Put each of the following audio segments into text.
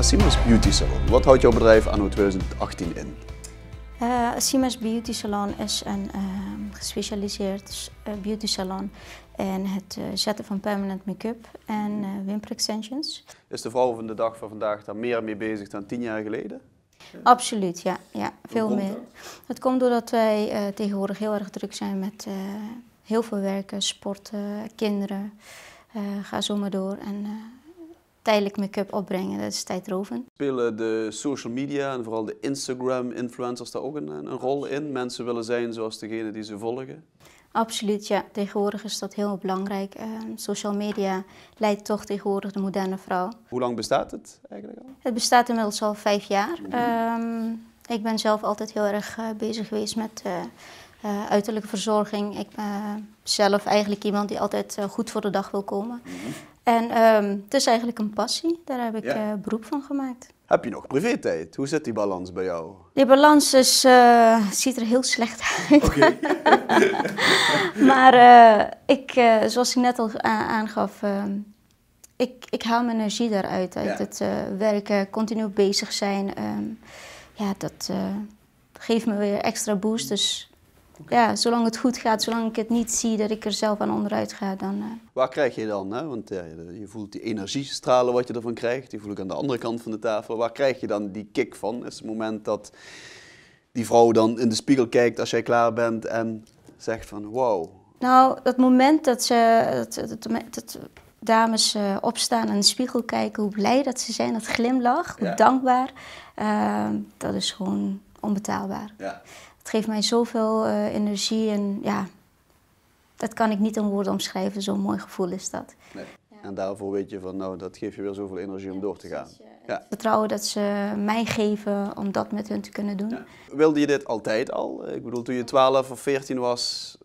Asima's Beauty Salon. Wat houdt jouw bedrijf anno 2018 in? Asima's Beauty Salon is een gespecialiseerd beauty salon in het zetten van permanent make-up en wimperextensions. Is de vrouw van de dag van vandaag daar meer mee bezig dan 10 jaar geleden? Absoluut, ja, veel meer. Het komt doordat wij tegenwoordig heel erg druk zijn met heel veel werken, sporten, kinderen, ga zo maar door. En tijdelijk make-up opbrengen, dat is tijdrovend. Spelen de social media en vooral de Instagram-influencers daar ook een rol in? Mensen willen zijn zoals degene die ze volgen? Absoluut, ja. Tegenwoordig is dat heel belangrijk. Social media leidt toch tegenwoordig de moderne vrouw. Hoe lang bestaat het eigenlijk al? Het bestaat inmiddels al 5 jaar. Ik ben zelf altijd heel erg bezig geweest met uiterlijke verzorging. Ik ben zelf eigenlijk iemand die altijd goed voor de dag wil komen. En het is eigenlijk een passie, daar heb ik beroep van gemaakt. Heb je nog privé-tijd? Hoe zit die balans bij jou? Die balans ziet er heel slecht uit. Okay. Maar zoals ik net al aangaf, ik haal mijn energie daaruit. Uit het werken, continu bezig zijn. Dat geeft me weer extra boost. Dus ja, zolang het goed gaat, zolang ik het niet zie dat ik er zelf aan onderuit ga, dan... Waar krijg je dan? Hè? Want je voelt die energiestralen wat je ervan krijgt. Die voel ik aan de andere kant van de tafel. Waar krijg je dan die kick van? Is het moment dat die vrouw dan in de spiegel kijkt als jij klaar bent en zegt van wow. Nou, dat moment dat dames opstaan en in de spiegel kijken, hoe blij dat ze zijn, dat glimlach, hoe dankbaar, dat is gewoon onbetaalbaar. Ja. Het geeft mij zoveel energie en ja, dat kan ik niet in woorden omschrijven, zo'n mooi gevoel is dat. Nee. Ja. En daarvoor weet je van, nou, dat geeft je weer zoveel energie om door te gaan. Het vertrouwen dat ze mij geven om dat met hun te kunnen doen. Ja. Wilde je dit altijd al? Ik bedoel, toen je 12 of 14 was?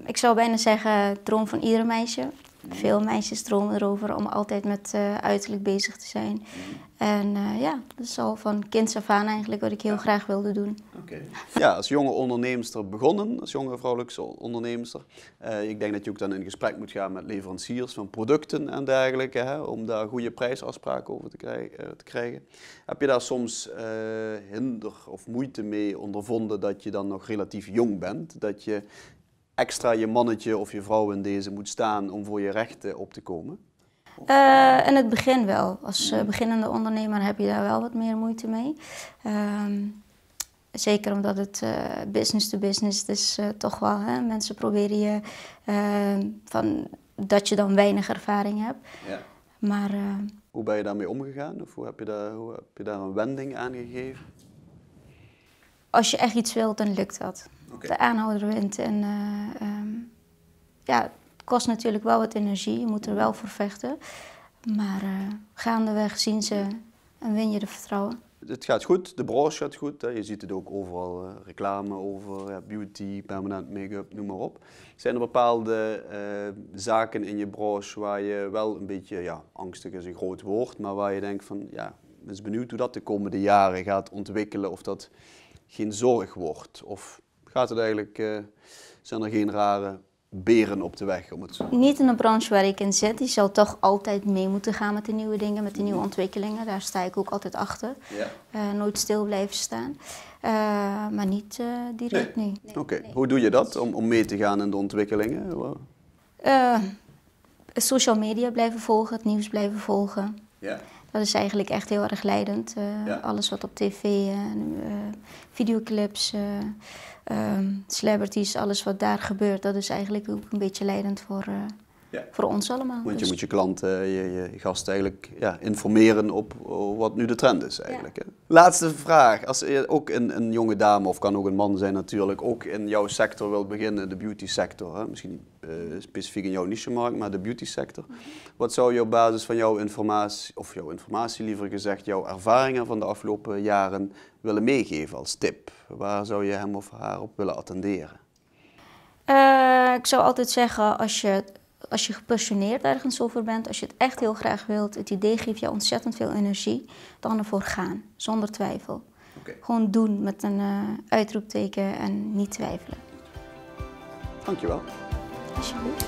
Ik zou bijna zeggen, droom van ieder meisje. Veel meisjes dromen erover om altijd met uiterlijk bezig te zijn. En dat is al van kinds af aan eigenlijk wat ik heel graag wilde doen. Okay. Ja, als jonge onderneemster begonnen, als jonge vrouwelijke onderneemster. Ik denk dat je ook dan in gesprek moet gaan met leveranciers van producten en dergelijke, hè, om daar goede prijsafspraken over te krijgen. Heb je daar soms hinder of moeite mee ondervonden dat je dan nog relatief jong bent? Dat je extra je mannetje of je vrouw in deze moet staan om voor je rechten op te komen? In het begin wel. Als beginnende ondernemer heb je daar wel wat meer moeite mee. Zeker omdat het business to business is toch wel. Hè? Mensen proberen je dat je dan weinig ervaring hebt. Ja. Maar, hoe ben je daarmee omgegaan? Of hoe heb je daar een wending aan gegeven? Als je echt iets wilt, dan lukt dat. Okay. De aanhouder wint. En het kost natuurlijk wel wat energie. Je moet er wel voor vechten. Maar gaandeweg zien ze en win je de vertrouwen. Het gaat goed, de branche gaat goed. Hè. Je ziet het ook overal, reclame over beauty, permanent make-up, noem maar op. Zijn er bepaalde zaken in je branche waar je wel een beetje, angstig is een groot woord, maar waar je denkt van, ik ben benieuwd hoe dat de komende jaren gaat ontwikkelen, of dat geen zorg wordt? Of gaat het eigenlijk, zijn er geen rare beren op de weg? Om het zo. Niet in de branche waar ik in zit. Die zal toch altijd mee moeten gaan met de nieuwe dingen, met de nieuwe ontwikkelingen. Daar sta ik ook altijd achter. Ja. Nooit stil blijven staan. Maar niet direct, nee. Oké. Hoe doe je dat om mee te gaan in de ontwikkelingen? Social media blijven volgen, het nieuws blijven volgen. Ja. Dat is eigenlijk echt heel erg leidend. Alles wat op tv, videoclips, celebrities, alles wat daar gebeurt, dat is eigenlijk ook een beetje leidend voor ons allemaal. Want je moet je klanten, je gasten eigenlijk informeren op wat nu de trend is eigenlijk. Ja. Hè? Laatste vraag. Als je ook een jonge dame, of kan ook een man zijn natuurlijk, ook in jouw sector wilt beginnen, de beauty sector. Hè? Misschien niet specifiek in jouw nichemarkt, maar de beauty sector. Wat zou je op basis van jouw informatie liever gezegd, jouw ervaringen van de afgelopen jaren willen meegeven als tip? Waar zou je hem of haar op willen attenderen? Ik zou altijd zeggen, als je gepassioneerd ergens over bent, als je het echt heel graag wilt, het idee geeft jou ontzettend veel energie, dan ervoor gaan, zonder twijfel. Okay. Gewoon doen met een uitroepteken en niet twijfelen. Dankjewel. Alsjeblieft.